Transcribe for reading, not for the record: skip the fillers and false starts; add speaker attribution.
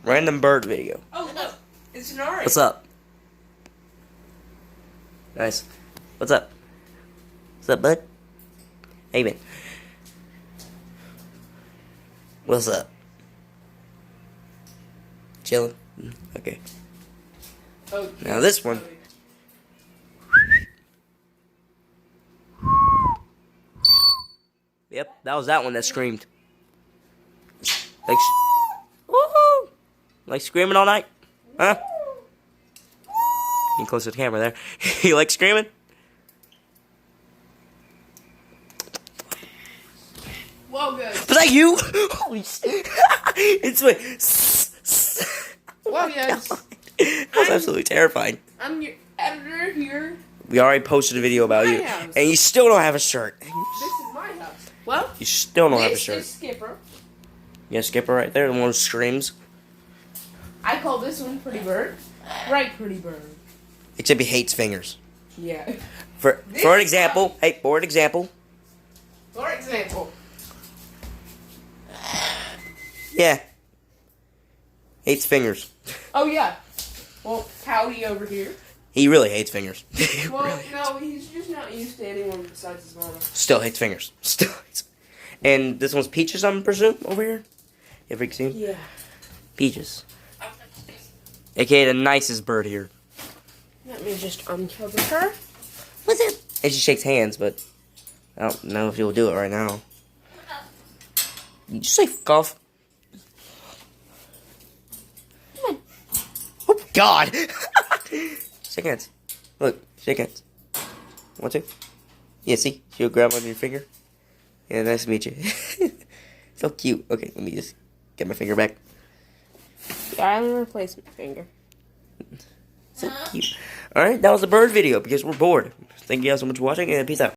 Speaker 1: Random bird video.
Speaker 2: Oh, look. It's an orange.
Speaker 1: What's up? Nice. What's up? What's up, bud? Hey, man. What's up? Chilling? Okay.
Speaker 2: Oh,
Speaker 1: Now this one. Yep, that was that one that screamed. Like, woohoo! Like screaming all night? Huh? Getting close to the camera there. You like screaming?
Speaker 2: Whoa, good.
Speaker 1: Was that you? Holy shit. It's like.
Speaker 2: Whoa, yes.
Speaker 1: That was absolutely terrifying.
Speaker 2: I'm your editor here.
Speaker 1: We already posted a video about you,
Speaker 2: house.
Speaker 1: and you still don't have a shirt.
Speaker 2: This is my house. Well,
Speaker 1: You still don't have a
Speaker 2: this
Speaker 1: shirt.
Speaker 2: is Skipper.
Speaker 1: Yeah, Skipper right there, the one who screams.
Speaker 2: I call this one Pretty Bird. Right, Pretty Bird.
Speaker 1: Except he hates fingers.
Speaker 2: Yeah.
Speaker 1: For an example, hey, for an example,
Speaker 2: For example.
Speaker 1: yeah, hates fingers.
Speaker 2: Oh, yeah. Well, Howdy over here.
Speaker 1: He really hates fingers.
Speaker 2: Well, no, he's just not used to anyone besides his mama.
Speaker 1: Still hates fingers. Still hates. And this one's Peaches, I'm presume, over here. You ever seen?
Speaker 2: Yeah.
Speaker 1: Peaches. AKA the nicest bird here.
Speaker 2: Let me just uncover her.
Speaker 1: What's it? And she shakes hands, but I don't know if you'll do it right now. You just say fuck off. Oh God! Shake hands. Look, shake hands. Want to? Yeah, see? She'll grab on your finger. Yeah, nice to meet you. So cute. Okay, let me just get my finger back.
Speaker 2: Yeah, I'm gonna replace my finger.
Speaker 1: So cute. Alright, that was the bird video because we're bored. Thank you guys so much for watching and peace out.